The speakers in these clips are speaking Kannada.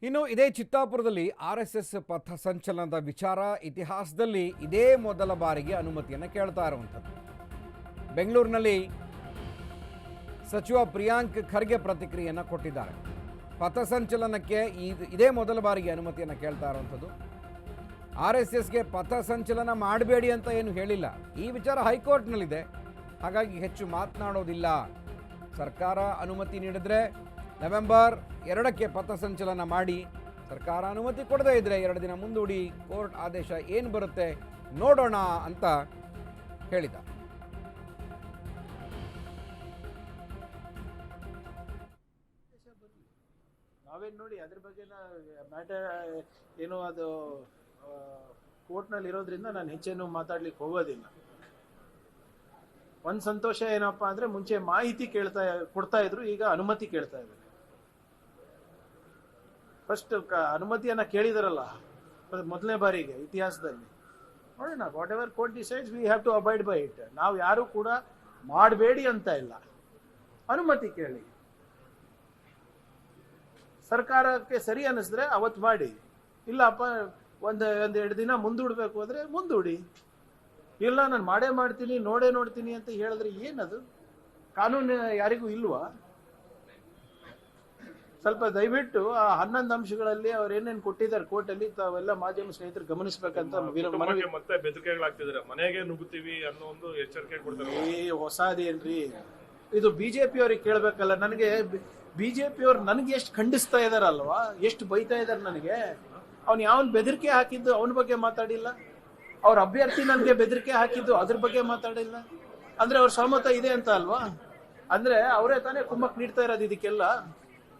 ಇನ್ನು ಇದೇ ಚಿತ್ತಾಪುರದಲ್ಲಿ RSS ಪಥಸಂಚಲನದ ವಿಚಾರ ಇತಿಹಾಸದಲ್ಲಿ ಇದೇ ಮೊದಲ ಬಾರಿಗೆ ಅನುಮತಿಯನ್ನು ಕೇಳ್ತಾ ಇರುವಂಥದ್ದು. ಬೆಂಗಳೂರಿನಲ್ಲಿ ಸಚಿವ ಪ್ರಿಯಾಂಕ್ ಖರ್ಗೆ ಪ್ರತಿಕ್ರಿಯೆಯನ್ನು ಕೊಟ್ಟಿದ್ದಾರೆ. ಪಥಸಂಚಲನಕ್ಕೆ ಇದೇ ಮೊದಲ ಬಾರಿಗೆ ಅನುಮತಿಯನ್ನು ಕೇಳ್ತಾ ಇರುವಂಥದ್ದು. RSSಗೆ ಪಥಸಂಚಲನ ಮಾಡಬೇಡಿ ಅಂತ ಏನು ಹೇಳಿಲ್ಲ. ಈ ವಿಚಾರ ಹೈಕೋರ್ಟ್ನಲ್ಲಿದೆ, ಹಾಗಾಗಿ ಹೆಚ್ಚು ಮಾತನಾಡೋದಿಲ್ಲ. ಸರ್ಕಾರ ಅನುಮತಿ ನೀಡಿದ್ರೆ ನವೆಂಬರ್ 2ಕ್ಕೆ ಪಥಸಂಚಲನ ಮಾಡಿ, ಸರ್ಕಾರ ಅನುಮತಿ ಕೊಡದೇ ಇದ್ದರೆ 2 ದಿನ ಮುಂದೂಡಿ, ಕೋರ್ಟ್ ಆದೇಶ ಏನು ಬರುತ್ತೆ ನೋಡೋಣ ಅಂತ ಹೇಳಿದ. ನಾವೇನು ನೋಡಿ ಅದ್ರ ಬಗ್ಗೆ ಮ್ಯಾಟರ್ ಏನು ಅದು ಕೋರ್ಟ್ನಲ್ಲಿ ಇರೋದ್ರಿಂದ ನಾನು ಹೆಚ್ಚೇನು ಮಾತಾಡ್ಲಿಕ್ಕೆ ಹೋಗೋದಿಲ್ಲ. ಒಂದು ಸಂತೋಷ ಏನಪ್ಪ ಅಂದ್ರೆ ಮುಂಚೆ ಮಾಹಿತಿ ಕೊಡ್ತಾ ಇದ್ರು, ಈಗ ಅನುಮತಿ ಕೇಳ್ತಾ ಇದ್ದಾರೆ. ಫಸ್ಟ್ ಅನುಮತಿಯನ್ನ ಕೇಳಿದಾರಲ್ಲ ಮೊದಲನೇ ಬಾರಿಗೆ ಇತಿಹಾಸದಲ್ಲಿ. ನೋಡೋಣ, whatever court decides we have to abide by it. ನಾವು ಯಾರು ಕೂಡ ಮಾಡಬೇಡಿ ಅಂತ ಇಲ್ಲ, ಅನುಮತಿ ಕೇಳಿ. ಸರ್ಕಾರಕ್ಕೆ ಸರಿ ಅನ್ನಿಸಿದ್ರೆ ಅವತ್ತು ಮಾಡಿ, ಇಲ್ಲಪ್ಪ ಒಂದೆರಡು ದಿನ ಮುಂದೂಡ್ಬೇಕು ಅಂದ್ರೆ ಮುಂದೂಡಿ. ಇಲ್ಲ ನಾನು ಮಾಡ್ತೀನಿ ನೋಡ್ತೀನಿ ಅಂತ ಹೇಳಿದ್ರೆ ಏನದು ಕಾನೂನು ಯಾರಿಗೂ ಇಲ್ವಾ? ಸ್ವಲ್ಪ ದಯವಿಟ್ಟು ಆ 11 ಅಂಶಗಳಲ್ಲಿ ಅವ್ರು ಏನೇನು ಕೊಟ್ಟಿದ್ದಾರೆ ಕೋರ್ಟಲ್ಲಿ ತಾವೆಲ್ಲ ಮಾಧ್ಯಮ ಸ್ನೇಹಿತರು ಗಮನಿಸಬೇಕಂತ ಮನವಿ. ಮತ್ತೆ ಬೆದರಿಕೆಗಳಾಗ್ತಿದ್ದಾರೆ, ಮನೆಗೆ ನುಗ್ಗುತ್ತೀವಿ ಅನ್ನೋ ಒಂದು ಎಚ್ಚರಿಕೆ ಕೊಡ್ತಾರೆ. ಹೊಸದೇನ್ರಿ ಇದು? ಬಿಜೆಪಿ ಅವ್ರಿಗೆ ಕೇಳ್ಬೇಕಲ್ಲ. ನನಗೆ ಬಿಜೆಪಿ ಅವ್ರು ನನಗೆ ಎಷ್ಟು ಖಂಡಿಸ್ತಾ ಇದಾರಲ್ವಾ, ಎಷ್ಟು ಬೈತಾ ಇದಾರೆ ನನಗೆ. ಅವ್ನು ಯಾವನ್ ಬೆದರಿಕೆ ಹಾಕಿದ್ದು ಅವನ ಬಗ್ಗೆ ಮಾತಾಡಿಲ್ಲ, ಅವ್ರ ಅಭ್ಯರ್ಥಿ ನನಗೆ ಬೆದರಿಕೆ ಹಾಕಿದ್ದು ಅದ್ರ ಬಗ್ಗೆ ಮಾತಾಡಿಲ್ಲ. ಅಂದ್ರೆ ಅವ್ರ ಸಹಮತ ಇದೆ ಅಂತ ಅಲ್ವಾ? ಅಂದ್ರೆ ಅವರೇ ತಾನೇ ಕುಮ್ಮಕ್ ನೀಡ್ತಾ ಇರೋದು ಇದಕ್ಕೆಲ್ಲ.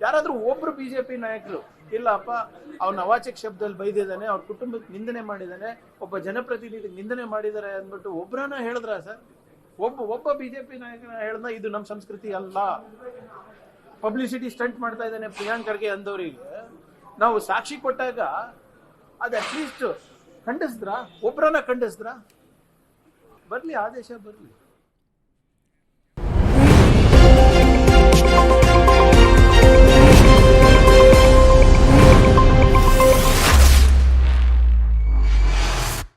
ಯಾರಾದ್ರೂ ಒಬ್ರು ಬಿಜೆಪಿ ನಾಯಕರು ಇಲ್ಲಪ್ಪ ಅವ್ನ ಅವಾಚಕ ಶಬ್ದದಲ್ಲಿ ಬೈದಿದ್ದಾನೆ, ಅವ್ರ ಕುಟುಂಬಕ್ಕೆ ನಿಂದನೆ ಮಾಡಿದ್ದಾನೆ, ಒಬ್ಬ ಜನಪ್ರತಿನಿಧಿ ನಿಂದನೆ ಮಾಡಿದ್ದಾರೆ ಅಂದ್ಬಿಟ್ಟು ಒಬ್ರನ್ನ ಹೇಳಿದ್ರ ಸರ್? ಒಬ್ಬ ಬಿಜೆಪಿ ನಾಯಕನ ಹೇಳ್ದ ಇದು ನಮ್ಮ ಸಂಸ್ಕೃತಿ ಅಲ್ಲ, ಪಬ್ಲಿಸಿಟಿ ಸ್ಟಂಟ್ ಮಾಡ್ತಾ ಇದ್ದಾನೆ ಪ್ರಿಯಾಂಕ್ ಖರ್ಗೆ ಅಂದವರಿಗೆ ನಾವು ಸಾಕ್ಷಿ ಕೊಟ್ಟಾಗ ಅದು ಅಟ್ಲೀಸ್ಟ್ ಖಂಡಿಸಿದ್ರ? ಒಬ್ರನ್ನ ಖಂಡಿಸಿದ್ರ? ಬರ್ಲಿ, ಆದೇಶ ಬರ್ಲಿ.